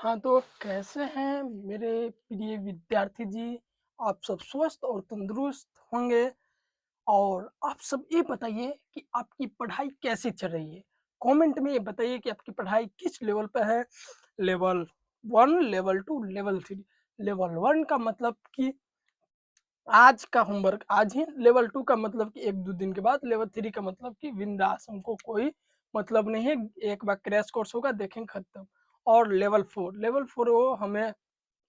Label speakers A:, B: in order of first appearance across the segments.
A: हाँ, तो कैसे हैं मेरे प्रिय विद्यार्थी जी? आप सब स्वस्थ और तंदुरुस्त होंगे और आप सब ये बताइए कि आपकी पढ़ाई कैसी चल रही है? कमेंट में ये बताइए कि आपकी पढ़ाई किस लेवल पे है? Level 1, level 2, level 3। लेवल 1 का मतलब कि आज का होमवर्क आज ही, लेवल 2 का मतलब कि 1-2 दिन के बाद, लेवल 3 का मतलब कि बिंदास, हमको कोई मतलब नहीं है, एक बार क्रैश कोर्स होगा देखेंगे खत्म। और लेवल 4 वो हमें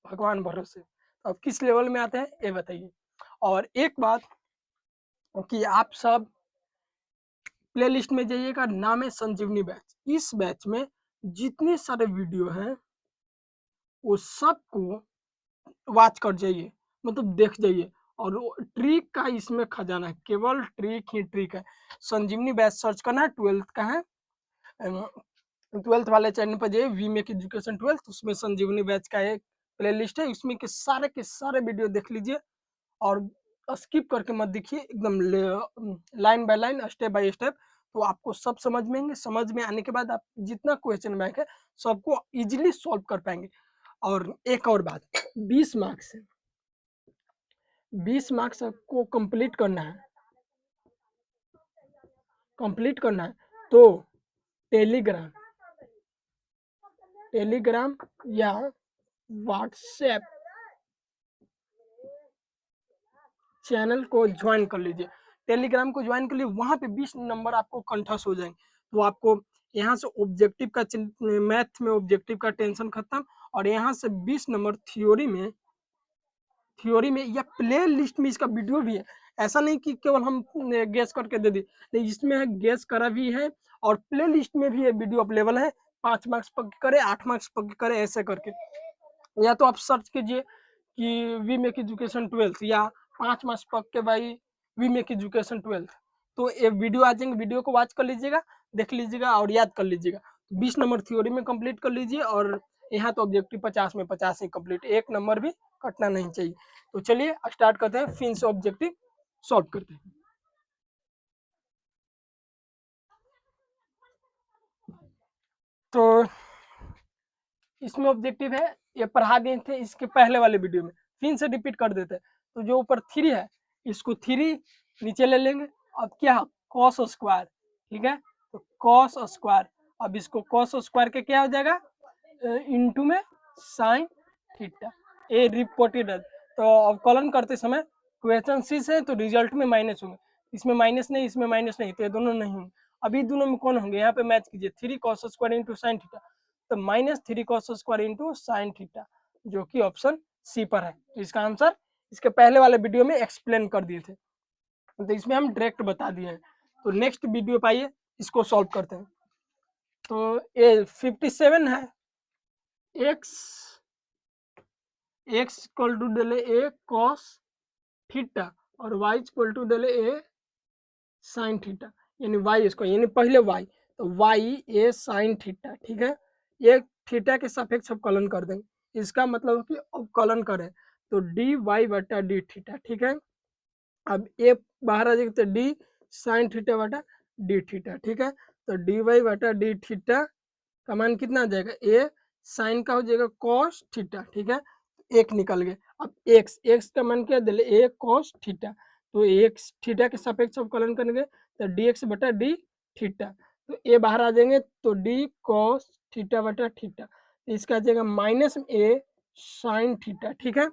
A: भगवान भरोसे। तो अब किस लेवल में आते हैं ये बताइए। और एक बात कि आप सब प्लेलिस्ट में जाइएगा, नाम है संजीवनी बैच। इस बैच में जितने सारे वीडियो हैं वो सबको वॉच कर जाइए, मतलब देख जाइए। और वो ट्रिक का इसमें खजाना है, केवल ट्रिक ही ट्रिक है। संजीवनी बैच सर्च करना है, 12th का है। 12th वाले चैनल पर जाइए, वी मेक एजुकेशन 12th, उसमें संजीवनी बैच का एक प्लेलिस्ट है, उसमें के सारे वीडियो देख लीजिए और स्किप करके मत देखिए, एकदम line by line, step by step. तो आपको सब समझ में आएंगे। समझ में आने के बाद आप जितना क्वेश्चन बैंक है सबको इजीली सॉल्व कर पाएंगे। और एक और बात, 20 मार्क्स है, 20 मार्क्स को कंप्लीट करना है। तो टेलीग्राम टेलीग्राम या व्हाट्सएप चैनल को ज्वाइन कर लीजिए। टेलीग्राम को ज्वाइन कर लीजिए, वहाँ पे 20 नंबर आपको कंठस्थ हो जाएंगे। तो आपको यहाँ से ऑब्जेक्टिव का, मैथ में ऑब्जेक्टिव का टेंशन खत्म। और यहाँ से 20 नंबर थ्योरी में या प्ले लिस्ट में इसका वीडियो भी है। ऐसा नहीं कि केवल हम गेस करके दे दी, नहीं, इसमें है गेस करा भी है और प्ले लिस्ट में भी है वीडियो अवेलेबल है। 5 मार्क्स पक्के करे, 8 मार्क्स पक्के करे, ऐसे करके। या तो आप सर्च कीजिए कि वी मेक एजुकेशन 12th या 5 मार्क्स पक्के by we make education 12th। तो ये वीडियो आ जाएंगे, वीडियो को वॉच कर लीजिएगा, देख लीजिएगा और याद कर लीजिएगा। 20 नंबर थ्योरी में कंप्लीट कर लीजिए और यहाँ तो ऑब्जेक्टिव 50 में 50 ही कंप्लीट, एक नंबर भी कटना नहीं चाहिए। तो चलिए स्टार्ट करते हैं, फिर से ऑब्जेक्टिव सॉल्व करते हैं। तो इसमें ऑब्जेक्टिव है, ये पढ़ा दिए थे इसके पहले वाले वीडियो में, फिर से रिपीट कर देते हैं। तो जो ऊपर 3 है, इसको 3 नीचे ले लेंगे। अब क्या, कॉस स्क्वायर, ठीक है, तो कॉस स्क्वायर। अब इसको कॉस स्क्वायर के क्या हो जाएगा, इंटू में साइन थीटा, ए रिपोर्टेड। तो अब कॉलन करते समय क्वेश्चन सी से तो रिजल्ट में माइनस होंगे, इसमें माइनस नहीं, इसमें माइनस नहीं, तो ये दोनों नहीं होंगे। अभी दोनों में कौन होंगे, यहाँ पे मैच कीजिए, 3 cos square into sine theta, तो -3 cos square into sine theta, जो कि ऑप्शन सी पर है। तो इसका आंसर इसके पहले वाले वीडियो में एक्सप्लेन कर दिए थे, तो इसमें हम डायरेक्ट बता दिए हैं। तो नेक्स्ट वीडियो पाइए, इसको सॉल्व करते हैं। तो ये 57 है, एक्स इक्वल टू डेले ए कॉस थीटा और वाई इक्वल टू डेले ए साइन थीटा, यानी वाई स्क्वायर, यानी पहले वाई, तो वाई ए साइन थीटा, ठीक है। ये थीटा के सापेक्ष अवकलन कर देंगे, इसका मतलब कि अवकलन करें तो डी वाई बटा डी थीटा, ठीक है। अब ए बाहर आ जाएगा तो डी साइन थीटा बटा डी थीटा, ठीक है। तो डी वाई बटा डी थीटा का मान कितना आ जाएगा, ए साइन का हो जाएगा कॉस थीटा, ठीक है। एक निकल गए। अब एक्स का मान क्या दिले, ए कॉस थीटा, तो एक्स थीटा के सापेक्ष अवकलन करेंगे तो डी एक्स बटा डी थीटा, तो ए बाहर आ जाएंगे तो डी कॉस थीटा बटा थीटा, इसका आ जाएगा माइनस ए साइन थीटा, ठीक है।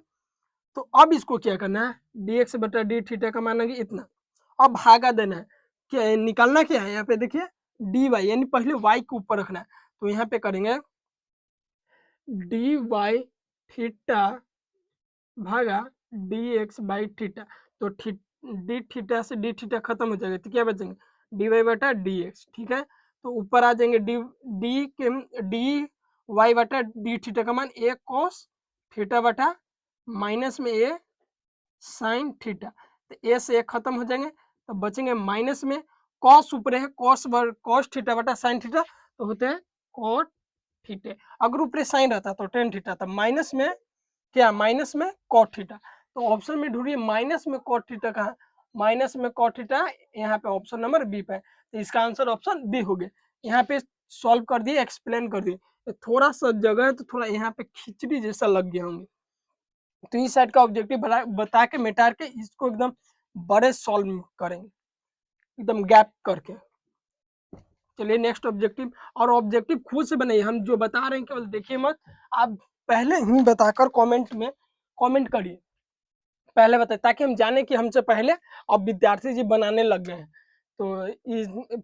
A: तो अब इसको क्या करना है, डी एक्स बटा डी थीटा का मान है इतना, अब भागा देना है। क्या निकालना क्या है, यहाँ पे देखिए डी वाई, यानी पहले वाई को ऊपर रखना है। तो यहाँ पे करेंगे डी वाई थीटा भागा डी एक्स बाई थीटा, तो डी थीटा से डी थीटा खत्म हो जाएगा, तो क्या बचेंगे, डी वाई बटा डी एक्स, ठीक है। तो ऊपर आ जाएंगे डी वाई बटा डी थीटा का मान ए कॉस थीटा बटा माइनस में ए साइन थीटा, तो ए से ए खत्म हो जाएंगे, तो बचेंगे माइनस में कॉस ऊपर है, कॉस थीटा बटा साइन थीटा, तो होते हैं कॉट थीटा। अगर ऊपर साइन रहता तो टेन थीटा था, माइनस में क्या, माइनस में कॉट थीटा। तो ऑप्शन में ढूंढिए माइनस में कॉट थीटा कहाँ, माइनस में कॉट थीटा यहाँ पे ऑप्शन नंबर बी पे है, तो इसका आंसर ऑप्शन बी हो गया। यहाँ पे सॉल्व कर दिए, एक्सप्लेन कर दिए। तो थोड़ा सा जगह है तो थोड़ा यहाँ पे खिचड़ी जैसा लग गया होंगे, तो इस साइड का ऑब्जेक्टिव बता के मिटा के इसको एकदम बड़े सॉल्व करेंगे, एकदम गैप करके। चलिए नेक्स्ट ऑब्जेक्टिव, और ऑब्जेक्टिव खुद से बनाइए, हम जो बता रहे हैं केवल देखिए मत, आप पहले ही बताकर कमेंट में कमेंट करिए, पहले बताइए, ताकि हम जाने कि हमसे पहले अब विद्यार्थी जी बनाने लग गए हैं। तो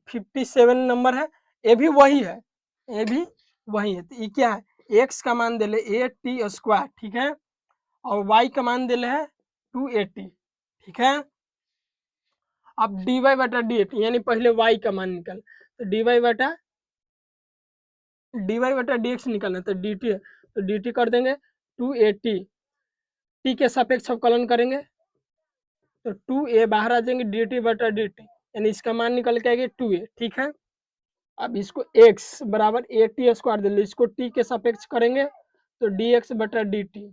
A: 57 नंबर है, ये भी वही है, ये भी वही है। तो ये क्या है, एक्स का मान दिले AT², ठीक है, और वाई का मान दिले है 280, ठीक है। अब dy/dx यानी पहले y का मान निकल, तो dy/dx निकालना, तो dt है, तो dt कर देंगे 280, t के सापेक्ष अवकलन करेंगे तो 2a बाहर आ जाएंगे, dt/dt यानी इसका मान निकल के आएगा 2a, ठीक है। अब इसको x बराबर AT² दे लो, इसको t के सापेक्ष करेंगे तो dx/dt,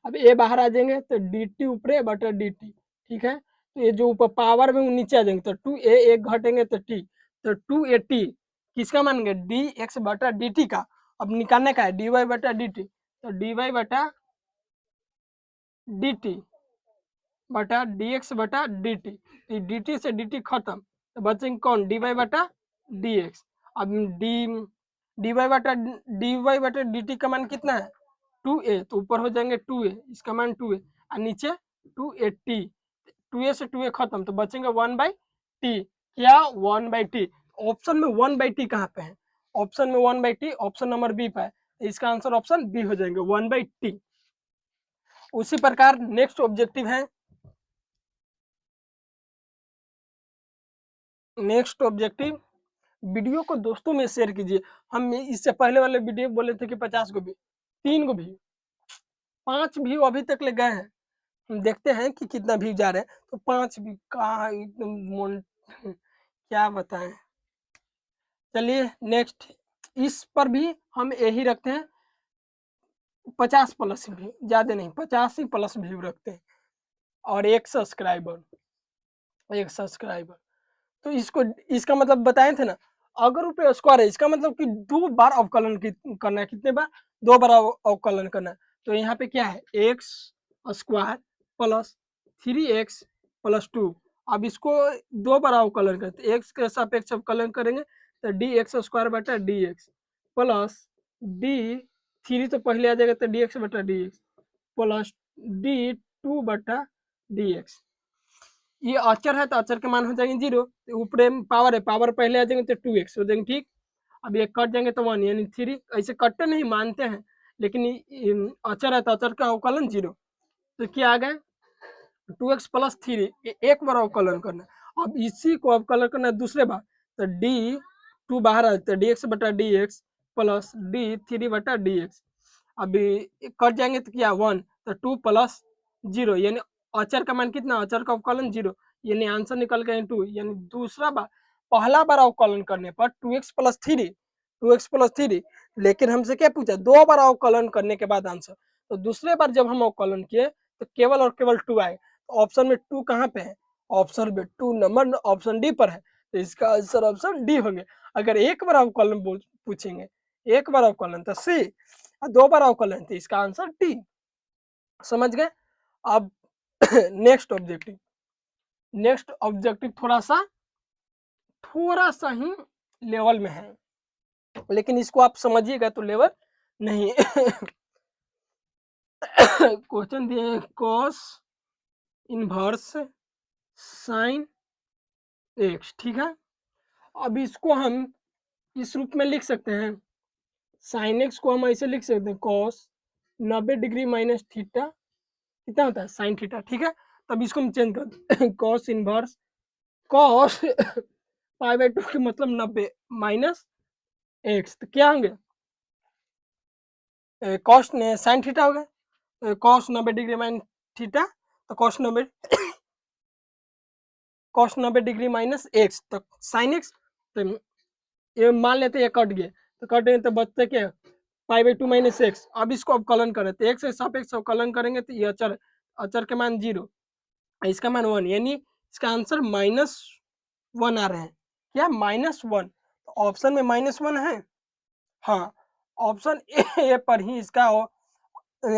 A: अब a बाहर आ जाएंगे तो dt ऊपर बटा dt, ठीक है। तो ये जो ऊपर पावर में नीचे आ जाएंगे तो 2a एक घटेंगे तो t, तो 280 किसका मानेंगे dx/dt का, अब निकालने का है dy/dt, तो dy/dt बटा dx/dt, dt से dt खत्म, तो बचेंगे कौन, dy/dx। अब dy/dt का मान कितना है 2a, तो ऊपर हो जाएंगे 2a, इसका मान 2a और नीचे 280, 2a से 2a खत्म, तो बचेंगे 1/t, क्या 1/t। ऑप्शन में 1/t कहाँ पे है, ऑप्शन में 1/t ऑप्शन नंबर बी पे है, तो इसका आंसर ऑप्शन बी हो जाएंगे 1/t। उसी प्रकार नेक्स्ट ऑब्जेक्टिव है, नेक्स्ट ऑब्जेक्टिव, वीडियो को दोस्तों में शेयर कीजिए। हम इससे पहले वाले वीडियो बोले थे कि 50 को भी, 3 को भी, 5 व्यू अभी तक ले गए हैं, हम देखते हैं कि कितना व्यू जा रहे हैं। तो 5 व्यू का एकदम क्या बताएं। चलिए नेक्स्ट, इस पर भी हम यही रखते हैं 50 प्लस व्यू, ज्यादा नहीं 50 ही प्लस व्यू रखते हैं, और एक सब्सक्राइबर, तो इसको, इसका मतलब बताए थे ना, अगर रुपये स्क्वायर है इसका मतलब कि 2 बार अवकलन करना है, कितने बार, 2 बार अवकलन करना है। तो यहाँ पे क्या है x² प्लस 3x प्लस 2, अब इसको 2 बार अवकलन करते, x के सापेक्ष अवकलन करेंगे तो dx² प्लस d3 तो पहले आ जाएगा तो dx/dx प्लस d2/dx, ये अचर है तो अचर के मान हो जाएंगे 0, ऊपर पावर है, पावर पहले आ जाएंगे तो 2x हो जाएंगे, ठीक। अब ये कट जाएंगे तो 1 यानी 3, ऐसे कटते नहीं मानते हैं, लेकिन अचर है तो अचर का अवकलन 0, तो क्या आ गए 2x प्लस 3, एक बार अवकलन करना, अब इसी को अवकलन करना दूसरे बार, तो d2 बाहर आ जाता है dx/dx प्लस d3/dx, अभी कट जाएंगे तो क्या 1, तो 2 प्लस 0 यानी अचर का मान कितना, अचर का अवकलन 0, यानी आंसर निकल गए 2, यानी दूसरा बार, पहला बार अवकलन करने पर 2x+3, लेकिन हमसे क्या पूछा 2 बार अवकलन करने के बाद आंसर, तो दूसरे बार जब हम अवकलन किए तो केवल और केवल 2 आए, तो ऑप्शन में 2 कहाँ पे है, ऑप्शन में 2 नंबर ऑप्शन डी पर है, तो इसका आंसर ऑप्शन डी होंगे। अगर एक बार अवकलन पूछेंगे, एक बार अवकलन तो सी, 2 बार अवकलन तो इसका आंसर डी, समझ गए। अब नेक्स्ट ऑब्जेक्टिव, नेक्स्ट ऑब्जेक्टिव थोड़ा सा ही लेवल में है, लेकिन इसको आप समझिएगा तो लेवल नहीं क्वेश्चन दिए कॉस इनवर्स साइन एक्स, ठीक है। अब इसको हम इस रूप में लिख सकते हैं, साइन एक्स को हम ऐसे लिख सकते हैं कॉस 90 डिग्री माइनस थीटा, कितना होता है साइन थीटा, ठीक है। तब इसको हम चेंज कर कॉस इनवर्स कॉस π/2 के मतलब 90 माइनस एक्स, तो क्या होंगे कॉस साइन थीटा हो गया, कॉस 90 डिग्री माइनस थीटा, तो कॉस 90 डिग्री माइनस एक्स, तो साइन एक्स, तो ये मान लेते ये कट गए, तो कट गए तो बचते क्या π/2 माइनस एक्स। अब इसको अवकलन करें तो एक्स के सापेक्ष अवकलन करेंगे तो ये अचर, अचर के मान 0, इसका मान 1, यानी इसका आंसर -1 आ रहे हैं, क्या -1, तो ऑप्शन में -1 है। हाँ, ऑप्शन ए पर ही इसका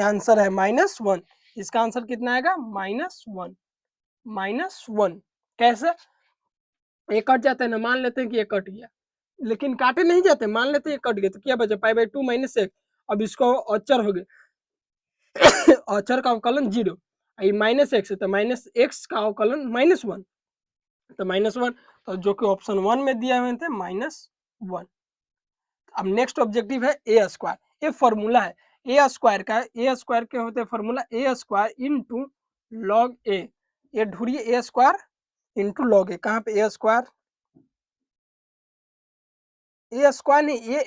A: आंसर है -1। इसका आंसर कितना आएगा? -1। -1 कैसे? ये कट जाता है ना, मान लेते हैं कि ये कट गया, लेकिन काटे नहीं जाते, मान लेते हैं ये कट गया तो क्या बचा? π/2 - 1। अब इसको अचर हो गए अचर का अवकलन 0, ये -x है तो -x का अवकलन -1, तो -1, तो जो कि ऑप्शन 1 में दिया हुए थे -1। अब नेक्स्ट ऑब्जेक्टिव है ए स्क्वायर। ये फॉर्मूला है ए स्क्वायर का। ए स्क्वायर क्या होता है? फॉर्मूला ए स्क्वायर इंटू लॉग ए। ये ढूंढिए ए स्क्वायर इंटू लॉग ए। कहाँ पे ए स्क्वायर? ए स्क्वायर नहीं, ए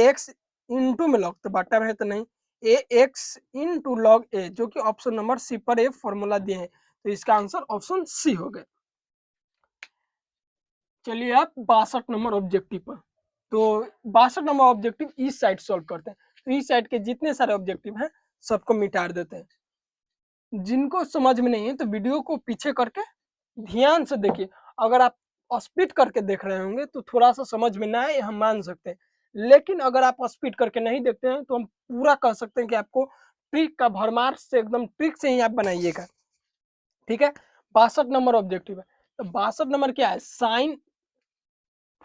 A: एक्स इंटू में लॉग, तो बट्टा में है तो नहीं, ए एक्स इंटू लॉग ए, जो कि ऑप्शन नंबर सी पर ए फॉर्मूला दिए हैं, तो इसका आंसर ऑप्शन सी हो गया। चलिए आप 62 नंबर ऑब्जेक्टिव पर। तो 62 नंबर ऑब्जेक्टिव इस साइड सॉल्व करते हैं। तो इस साइड के जितने सारे ऑब्जेक्टिव हैं सबको मिटा देते हैं। जिनको समझ में नहीं है तो वीडियो को पीछे करके ध्यान से देखिए। अगर आप स्पीड करके देख रहे होंगे तो थोड़ा सा समझ में ना आए, हम मान सकते हैं, लेकिन अगर आप स्पीड करके नहीं देखते हैं तो हम पूरा कह सकते हैं कि आपको ट्रिक का भरमार से, एकदम ट्रिक से ही आप बनाइएगा। ठीक है, 62 नंबर ऑब्जेक्टिव है। तो 62 नंबर क्या है? साइन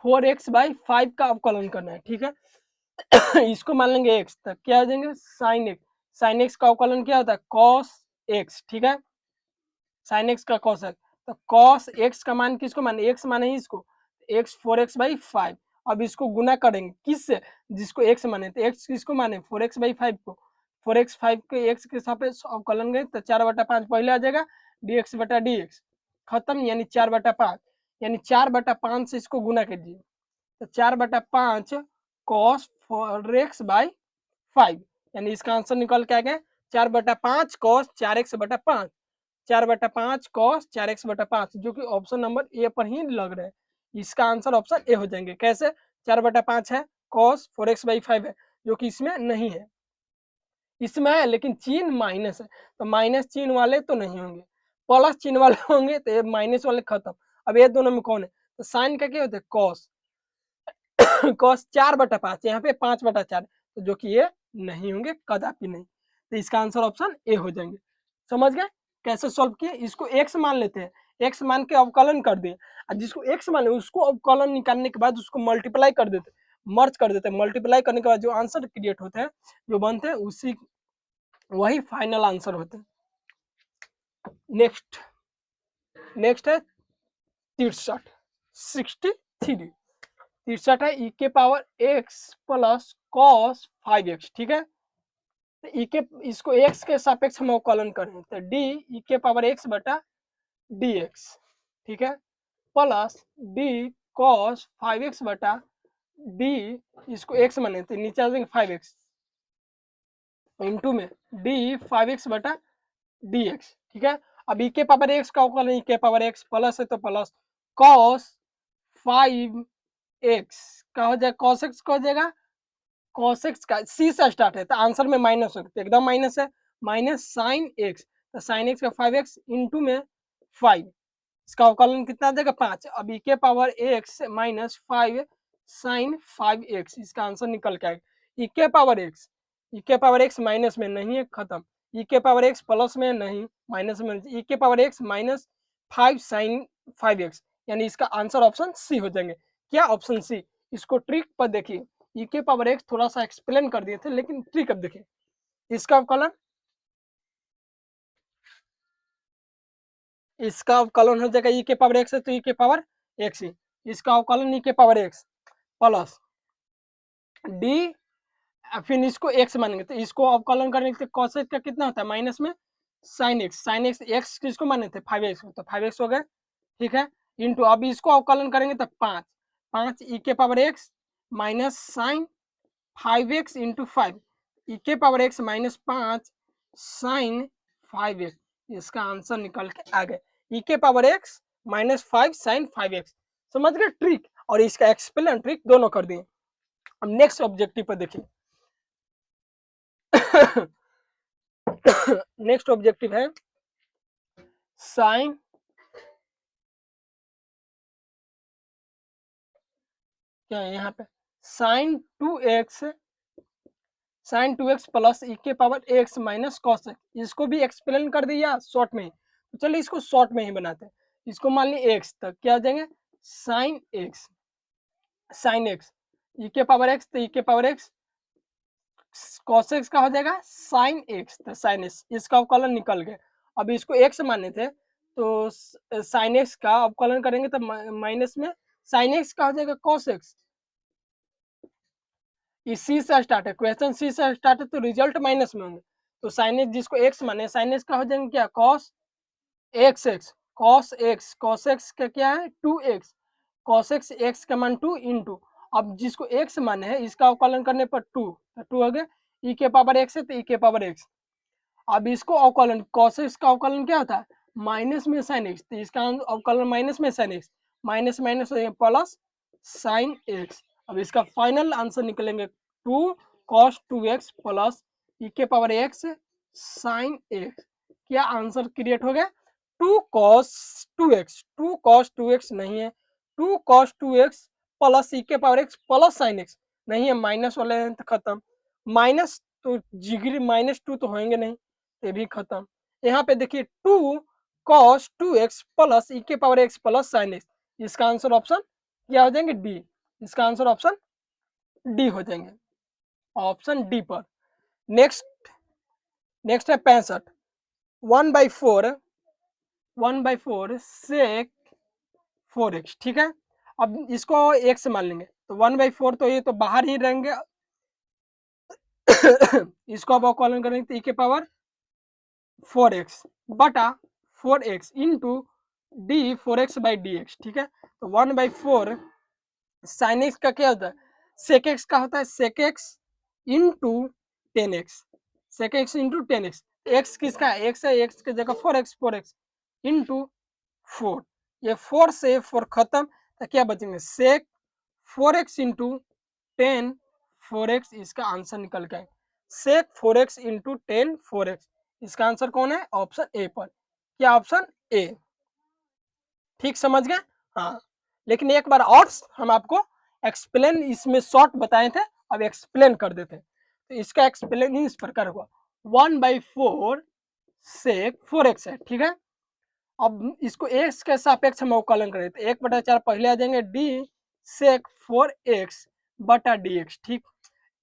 A: 4x/5 का अवकलन करना है। ठीक है इसको मान लेंगे x, तक क्या आ जाएंगे? Sine x. साइन एक्स का अवकलन क्या होता है? Cos x. ठीक है, साइन एक्स का कॉस एक्स, तो कॉस एक्स का मान किसको माने? एक्स माने ही इसको, एक्स 4x/5। अब इसको गुना करेंगे किससे? जिसको एक्स माने, तो एक्स किसको माने? 4x/5 को। 4x/5 के एक्स के सापेक्ष अवकलन गए तो 4/5 पहले आ जाएगा, dx/dx खत्म, यानी 4/5, यानी 4/5 से इसको गुना कीजिए, तो 4/5 cos 4x/5, यानी इसका आंसर निकल के आ गया 4/5 cos 4x/5, 4/5 cos 4x/5, जो कि ऑप्शन नंबर ए पर ही लग रहा है। इसका आंसर ऑप्शन ए हो जाएंगे। कैसे? 4/5 है, cos 4x/5 है, जो कि इसमें नहीं है। इसमें है लेकिन चिन्ह माइनस है, तो माइनस चिन्ह वाले तो नहीं होंगे, प्लस चिन्ह वाले होंगे, तो ये माइनस वाले खत्म। अब ये दोनों में कौन है? तो साइन का क्या होता है? कॉस। कॉस 4/5, यहाँ पे 5/4, तो जो कि ये नहीं होंगे, कदापि नहीं। तो इसका आंसर ऑप्शन ए हो जाएंगे। समझ गए कैसे सॉल्व किए? इसको एक्स मान लेते हैं, एक्स मान के अवकलन कर दिए, और जिसको एक्स माने उसको अवकलन निकालने के बाद उसको मल्टीप्लाई कर देते, मर्ज कर देते हैं। मल्टीप्लाई करने के बाद जो आंसर क्रिएट होते हैं, जो बनते हैं, उसी वही फाइनल आंसर होते हैं। नेक्स्ट है 63 63 है, e के power x plus cos 5x। ठीक है, तो e के, इसको x के सापेक्ष हम अवकलन करें तो d e के पावर x बटा dx। ठीक है, प्लस d cos 5x बटा d, इसको x माने तो नीचे आ जाएंगे 5x, इंटू में d 5x बटा dx। ठीक है, अब e के पावर x का अवकलन e के पावर x प्लस है तो प्लस cos 5x का हो जाएगा, cos x का हो जाएगा, cos x का c से स्टार्ट है तो आंसर में माइनस हो, तो एकदम माइनस है, माइनस साइन x, तो साइन x का 5x इंटू में 5, इसका अवकलन कितना आ जाएगा? 5। अब e के power x minus 5 sine 5x, इसका आंसर निकल के आएगा। e के पावर x माइनस में नहीं है, खत्म। e के पावर x प्लस में नहीं, माइनस में, e के power x minus 5 sine 5x, यानी इसका आंसर ऑप्शन सी हो जाएंगे। क्या? Option C. इसको ट्रिक पर देखिए, e के पावर x थोड़ा सा एक्सप्लेन कर दिए थे, लेकिन ट्रिक अब देखिए, इसका अवकलन, इसका अवकलन हो जाएगा e के पावर x है तो e के पावर x ही, इसका अवकलन e के पावर x प्लस d, फिर इसको x मानेंगे तो इसको अवकलन करने के cos x का कितना होता है? माइनस में साइन x, साइन x किसको माने थे? 5x, तो 5x हो गए। ठीक है, इंटू अब इसको अवकलन करेंगे तो 5 e के power x minus sine 5x into 5, e के power x minus 5 sine 5x, इसका आंसर निकल के आ गए e के power x minus 5 sine 5x। समझ गए ट्रिक, और इसका एक्सप्लेन ट्रिक दोनों कर दिए। अब नेक्स्ट ऑब्जेक्टिव पर देखिए नेक्स्ट ऑब्जेक्टिव है साइन क्या है यहाँ पे sin 2x प्लस ई के power x minus cos x, इसको भी एक्सप्लेन कर दिया शॉर्ट में ही, तो चलिए इसको शॉर्ट में ही बनाते हैं। इसको मान ली x, तक क्या हो जाएंगे sin x ई के पावर x, तो ई के पावर x cos x का हो जाएगा sin x, तो sin x इसका अवकलन निकल गया। अब इसको x माने थे तो sin x का अवकलन करेंगे तो माइनस में sin x का हो जाएगा cos x। सी से स्टार्ट है, क्वेश्चन सी से स्टार्ट है, तो रिजल्ट माइनस में होंगे। तो sin x जिसको x माने, sin x का हो जाएंगे क्या cos cos x का क्या है 2x, cos x x का मान 2 इंटू, अब जिसको x माने है इसका अवकलन करने पर 2, तो 2 हो गया e के पावर x है, तो e के पावर x। अब इसको अवकलन cos x का अवकलन क्या होता है माइनस में sin x, तो इसका अवकलन माइनस में sin x, minus minus plus sin x। अब इसका फाइनल आंसर निकलेंगे 2 cos 2x प्लस e के पावर x sin x। क्या आंसर क्रिएट हो गया 2 cos 2x नहीं है, 2 cos 2x प्लस ई के power x plus sine x नहीं है, माइनस वाले हैं तो खत्म, माइनस तो जिगरी -2 तो होंगे नहीं, ये भी खत्म। यहाँ पे देखिए 2 cos 2x प्लस ई के power x plus sine x, इसका आंसर ऑप्शन क्या हो जाएंगे डी, इसका आंसर ऑप्शन डी हो जाएंगे, ऑप्शन डी पर। नेक्स्ट है 65, 1/4 sec 4x, ठीक है। अब इसको x मान लेंगे तो 1/4 तो ये तो बाहर ही रहेंगे इसको अब अवकलन करेंगे तो e के पावर 4x बटा 4x into D 4x by D x, ठीक है। तो 1/4 साइन एक्स का क्या होता है सेक एक्स का होता है sec x into 10x, sec x into 10x, x किसका है एक्स है, एक्स की जगह 4x इंटू 4, ये 4 से 4 खत्म, तो क्या बचेंगे सेक 4x इंटू 10 4x, इसका आंसर निकल गया सेक 4x इंटू 10 4x, इसका आंसर कौन है ऑप्शन ए पर, क्या ऑप्शन ए, ठीक समझ गए। हाँ, लेकिन एक बार और हम आपको एक्सप्लेन इसमें शॉर्ट बताए थे, अब एक्सप्लेन कर देते हैं। तो इसका एक्सप्लेन इस प्रकार हुआ 1/4 सेक 4x है, ठीक है। अब इसको x के सापेक्ष हम अवकलन करें तो 1/4 पहले आ जाएंगे डी सेक 4x बटा dx, ठीक।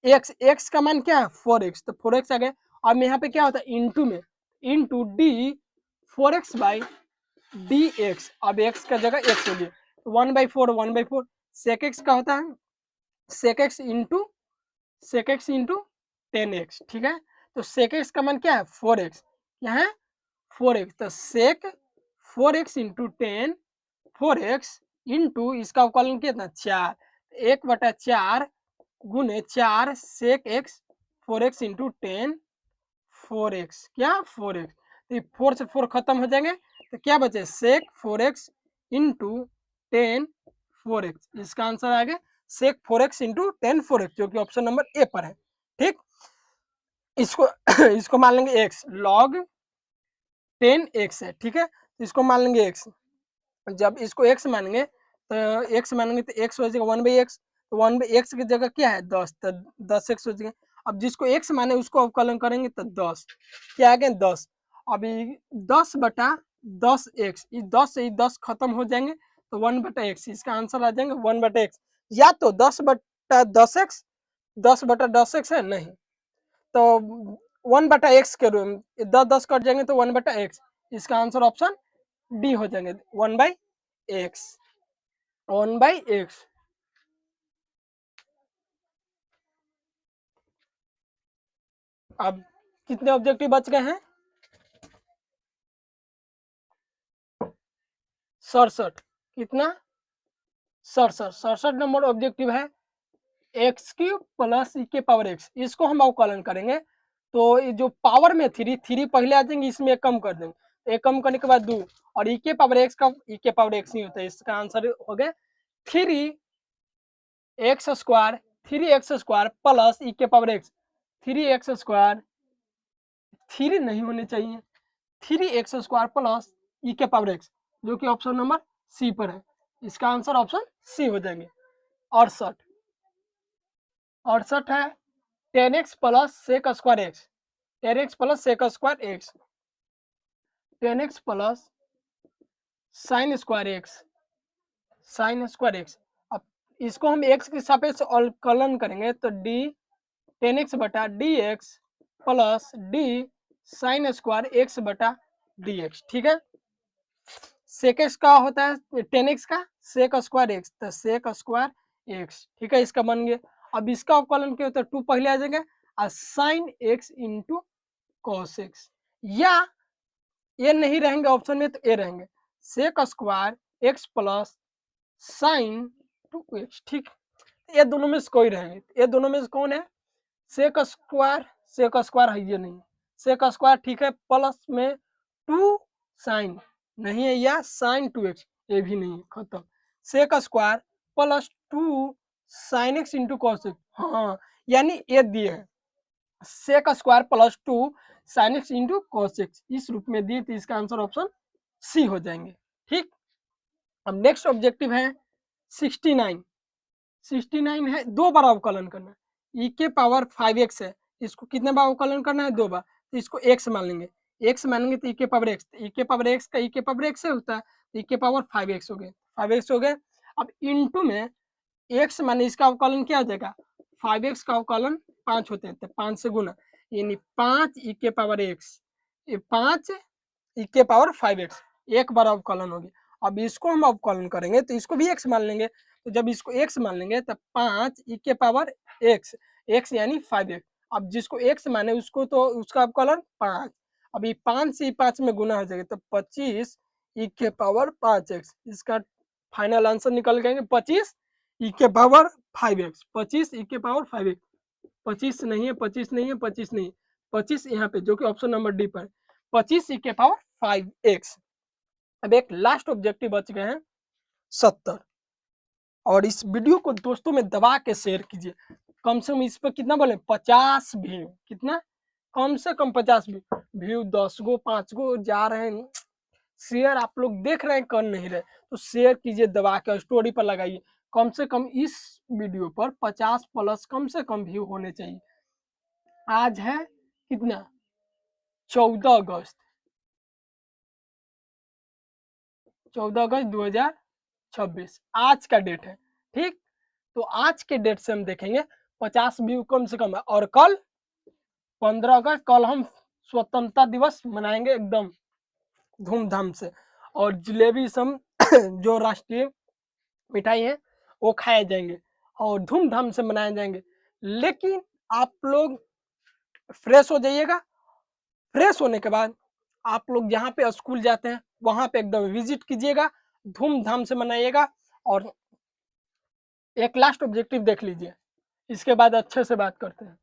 A: x का मान क्या है 4x, तो 4x आ गया। अब यहाँ पे क्या होता है इंटू में, into D 4x by dx, अब x का जगह x हो गया, तो 1/4 सेक x का होता है सेक x इंटू 10x, ठीक है। तो सेक x का मान क्या है 4x, क्या है 4x, तो सेक 4x इंटू 10 4x इंटू इसका अवकलन कितना 4, 1/4 गुने 4 सेक x 4x इंटू 10 4x, क्या 4x, तो 4 से 4 खत्म हो जाएंगे, तो क्या बचे सेक 4x इंटू 10 4x, इसका आंसर आ गया सेक 4x इंटू 10 4x, जो कि ऑप्शन नंबर ए पर है, ठीक। इसको इसको मान लेंगे x log 10x है, ठीक है। इसको मान लेंगे x, जब इसको x मानेंगे तो x मानेंगे तो x हो जाएगा 1/x, तो 1/x की जगह क्या है 10, तो 10x हो जाएगा। अब जिसको x माने उसको अवकलन करेंगे तो 10, क्या आ गया 10, अभी 10/10x, इस 10 से 10 खत्म हो जाएंगे, तो 1/x, इसका आंसर आ जाएंगे 1/x, या तो 10/10x 10/10x है नहीं, तो 1/x के रूम 10 कट जाएंगे तो 1/x, इसका आंसर ऑप्शन डी हो जाएंगे 1/x। अब कितने ऑब्जेक्टिव बच गए हैं 67, कितना 67 नंबर ऑब्जेक्टिव है x³ प्लस ई के पावर x, इसको हम अवकलन करेंगे तो जो पावर में 3 पहले आ जाएंगे, इसमें एक कम कर देंगे, एक कम करने के बाद 2 और ई के पावर x का ई के पावर x नहीं होता है, इसका आंसर हो गया 3x² प्लस ई के पावर x, 3x² 3 नहीं होने चाहिए, 3x² प्लस ई के पावर x, जो कि ऑप्शन नंबर सी पर है, इसका आंसर ऑप्शन सी हो जाएंगे। 68 68 है 10x plus sec square x 10x plus sec square x 10x plus sine square x sine square x. अब इसको हम x के सापेक्ष अवकलन करेंगे तो d 10x बटा D x plus D sign square x बटा डी एक्स। ठीक है, सेक एक्स का होता है 10x का सेक स्क्वायर एक्स तो सेक स्क्वायर एक्स। ठीक है, इसका बन गया। अब इसका अवकलन क्या होता है 2 पहले आ जाएगा और sine x into cos x, या ये नहीं रहेंगे ऑप्शन में तो ये रहेंगे sec square x plus sine 2x। ठीक, ये दोनों में से कोई रहेंगे, ये दोनों में से कौन है सेक स्क्वायर है, ये नहीं सेक स्क्वायर। ठीक है, प्लस में 2 साइन नहीं है या साइन 2x ये भी नहीं है, खत्म। Sec square plus 2 sine x into cos x, हाँ यानी ये दिए है sec square plus 2 sine x into cos x, इस रूप में दिए तो इसका आंसर ऑप्शन सी हो जाएंगे। ठीक, अब नेक्स्ट ऑब्जेक्टिव है 69 है, 2 बार अवकलन करना है। ई के पावर 5x है, इसको कितने बार अवकलन करना है 2 बार, तो इसको x मान लेंगे। x मानेंगे तो ई के पावर x, ई के पावर x का ई के पावर x से होता है तो ई के पावर 5x हो गए 5x हो गए। अब इनटू में x माने इसका अवकलन क्या हो जाएगा 5x का अवकलन 5 होते हैं तो 5 से गुना यानी 5 ई के पावर x, ये 5 ई के पावर 5x एक बार अवकलन हो गया। अब इसको हम अवकलन करेंगे तो इसको भी x मान लेंगे, तो जब इसको x मान लेंगे तब 5 ई के पावर x यानी 5x। अब जिसको x माने उसको तो उसका अवकलन 5, अब ये 5 से 5 में गुना हो जाएगा तो 25 ई के पावर 5x, इसका फाइनल आंसर निकल गएंगे 25 ई के पावर 5x, 25 ई के पावर 5x। 25 नहीं है 25 नहीं है 25 नहीं, 25 यहाँ पे जो कि ऑप्शन नंबर डी पर है 25 ई के पावर 5x। अब एक लास्ट ऑब्जेक्टिव बच गए हैं 70, और इस वीडियो को दोस्तों में दबा के शेयर कीजिए, कम से कम इस पर कितना बोले 50 व्यू, कितना कम से कम 50 व्यू 10 गो 5 गो जा रहे हैं, शेयर आप लोग देख रहे हैं कर नहीं रहे तो शेयर कीजिए दबा के, स्टोरी पर लगाइए, कम से कम इस वीडियो पर 50 प्लस कम से कम व्यू होने चाहिए। आज है कितना 14 अगस्त 2026 आज का डेट है। ठीक, तो आज के डेट से हम देखेंगे 50 व्यू कम से कम है। और कल 15 अगस्त कल हम स्वतंत्रता दिवस मनाएंगे एकदम धूमधाम से, और जलेबी सम जो राष्ट्रीय मिठाई है वो खाए जाएंगे और धूमधाम से मनाए जाएंगे। लेकिन आप लोग फ्रेश हो जाइएगा, फ्रेश होने के बाद आप लोग जहाँ पे स्कूल जाते हैं वहां पे एकदम विजिट कीजिएगा, धूमधाम से मनाइएगा। और एक लास्ट ऑब्जेक्टिव देख लीजिए, इसके बाद अच्छे से बात करते हैं।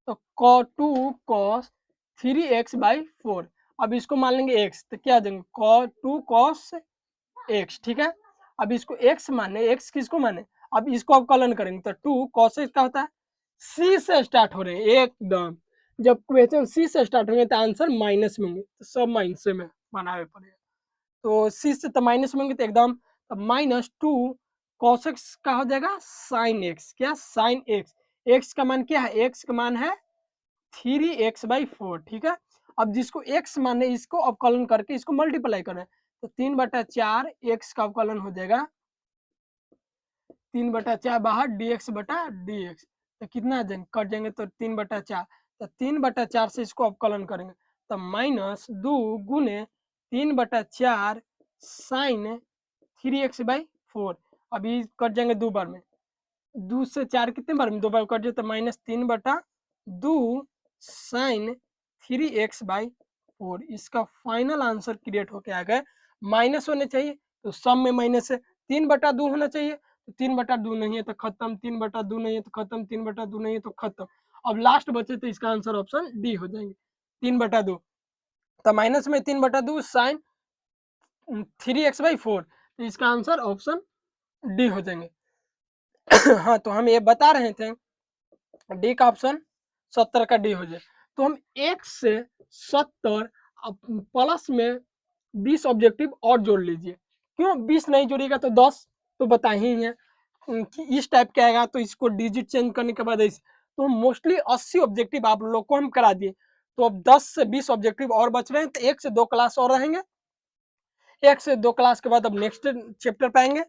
A: तो cos 2 cos 3x/4, अब इसको मान लेंगे x तो क्या आ जाएंगे cos 2 cos x। ठीक है, अब इसको x माने, x किसको माने, अब इसको अवकलन करेंगे तो 2 cos x का होता है, c से स्टार्ट हो रहे हैं एकदम, जब क्वेश्चन c से स्टार्ट होंगे तो आंसर माइनस में होंगे, तो सब माइनस में बनावे पड़ेगा, तो c से तो माइनस में होंगे तो एकदम -2 cos x का हो जाएगा sin x, क्या sin x, x का मान क्या है, x का मान है 3x/4। ठीक है, अब जिसको x माने इसको अवकलन करके इसको मल्टीप्लाई करें तो 3/4 x का अवकलन हो जाएगा 3/4 बाहर dx/dx, तो कितना आ जाएंगे कट जाएंगे तो 3/4, तो 3/4 से इसको अवकलन करेंगे तो -2 गुने 3/4 साइन 3x/4, अभी कट जाएंगे 2 बार में, 2 से 4 कितने बार में 2 बार कट जाए तो -3/2 साइन 3x/4, इसका फाइनल आंसर क्रिएट होके आ गए। माइनस होने चाहिए तो सम में माइनस है, 3/2 होना चाहिए तो 3/2 नहीं है तो खत्म, 3/2 नहीं है तो खत्म, 3/2 नहीं है तो खत्म। अब लास्ट बचे तो इसका आंसर ऑप्शन डी हो जाएंगे 3/2, तो माइनस में 3/2 साइन 3x/4, तो इसका आंसर ऑप्शन डी हो जाएंगे। हाँ, तो हम ये बता रहे थे डी का ऑप्शन 70 का डी हो जाए, तो हम 1 से 70 प्लस में 20 ऑब्जेक्टिव और जोड़ लीजिए, क्यों 20 नहीं जोड़िएगा तो 10 तो बता ही है, कि इस टाइप का आएगा तो इसको डिजिट चेंज करने के बाद ऐसे, तो मोस्टली 80 ऑब्जेक्टिव आप लोग को हम करा दिए। तो अब 10 से 20 ऑब्जेक्टिव और बच रहे हैं, तो 1 से 2 क्लास और रहेंगे। 1 से 2 क्लास के बाद अब नेक्स्ट चैप्टर पाएंगे।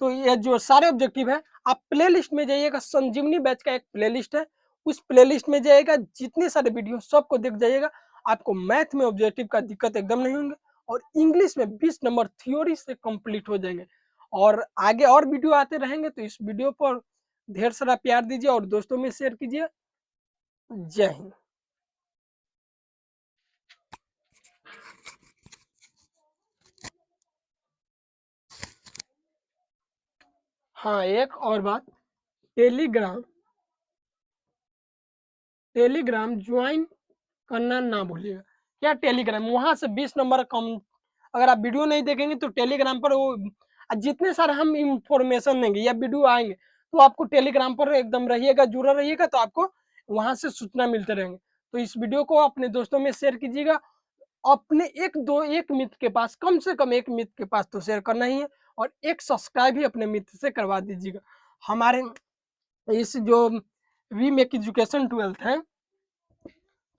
A: तो ये जो सारे ऑब्जेक्टिव है, आप प्ले लिस्ट में जाइएगा, संजीवनी बैच का एक प्ले लिस्ट है, उस प्ले लिस्ट में जाइएगा, जितने सारे वीडियो सबको देख जाइएगा। आपको मैथ में ऑब्जेक्टिव का दिक्कत एकदम नहीं होंगे, और इंग्लिश में 20 नंबर थ्योरी से कंप्लीट हो जाएंगे। और आगे और वीडियो आते रहेंगे, तो इस वीडियो पर ढेर सारा प्यार दीजिए और दोस्तों में शेयर कीजिए। जय हिंद। हाँ, एक और बात, टेलीग्राम ज्वाइन करना ना भूलिएगा। क्या टेलीग्राम, वहां से 20 नंबर कम, अगर आप वीडियो नहीं देखेंगे तो टेलीग्राम पर वो जितने सारे हम इंफॉर्मेशन देंगे या वीडियो आएंगे, तो आपको टेलीग्राम पर एकदम रहिएगा, जुड़ा रहिएगा, तो आपको वहां से सूचना मिलते रहेंगे। तो इस वीडियो को अपने दोस्तों में शेयर कीजिएगा। अपने एक मित्र के पास, कम से कम एक मित्र के पास तो शेयर करना ही है, और एक सब्सक्राइब भी अपने मित्र से करवा दीजिएगा। हमारे इस जो वी मेक एजुकेशन 12th है,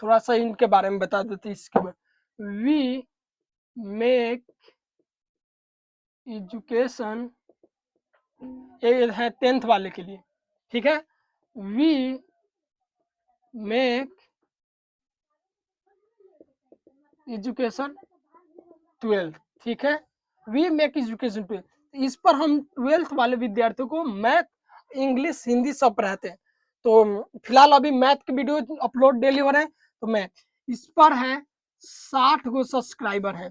A: थोड़ा सा इनके बारे में बता देते इसके बारे। वी मेक एजुकेशन, ये है 10th वाले के लिए, ठीक है। वी मेक एजुकेशन 12th, ठीक है। वी मेक एजुकेशन 12th, इस पर हम 12th वाले विद्यार्थियों को मैथ, इंग्लिश, हिंदी सब पढ़ाते हैं। तो फिलहाल अभी मैथ के वीडियो अपलोड डेली हो रहे हैं, तो मैथ इस पर है 60 गो सब्सक्राइबर है।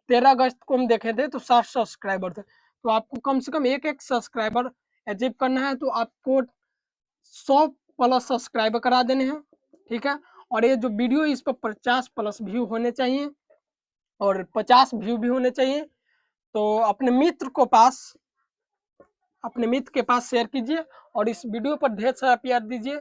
A: 13 अगस्त को हम देखे थे तो 60 सब्सक्राइबर थे। तो आपको कम से कम एक सब्सक्राइबर अचीव करना है, तो आपको 100 प्लस सब्सक्राइबर करा देने हैं, ठीक है। और ये जो वीडियो, इस पर 50 प्लस व्यू होने चाहिए और 50 व्यू भी होने चाहिए। तो अपने मित्र के पास शेयर कीजिए और इस वीडियो पर ढेर सारा प्यार दीजिए।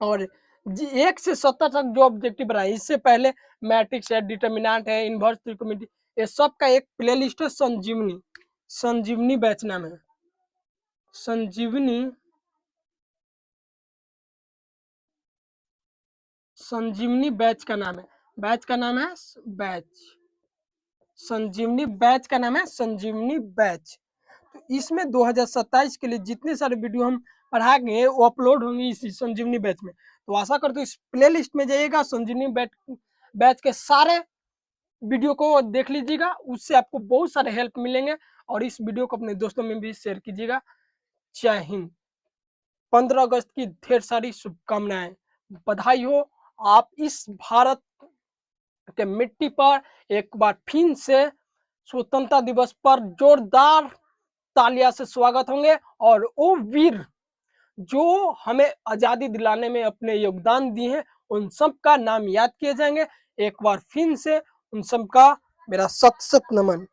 A: और 1 से 70 तक जो ऑब्जेक्टिव रहा है, इससे पहले मैट्रिक्स है, डिटर्मिनेंट है, इनवर्स त्रिकोणमिति, ये सब का एक प्लेलिस्ट है, संजीवनी बैच नाम है। संजीवनी बैच का नाम है, संजीवनी बैच का नाम है, संजीवनी बैच। तो इसमें 2027 के लिए जितने सारे वीडियो हम पढ़ाएंगे वो अपलोड होंगे इसी संजीवनी बैच में। तो आशा करते हो इस प्ले लिस्ट में जाइएगा, संजीवनी बैच के सारे वीडियो को देख लीजिएगा, उससे आपको बहुत सारे हेल्प मिलेंगे। और इस वीडियो को अपने दोस्तों में भी शेयर कीजिएगा। जय हिंद। 15 अगस्त की ढेर सारी शुभकामनाएं, बधाई हो। आप इस भारत के मिट्टी पर एक बार फिर से स्वतंत्रता दिवस पर जोरदार तालियां से स्वागत होंगे। और वो वीर जो हमें आजादी दिलाने में अपने योगदान दिए हैं, उन सब का नाम याद किए जाएंगे। एक बार फिर से उन सब का मेरा सत सत नमन।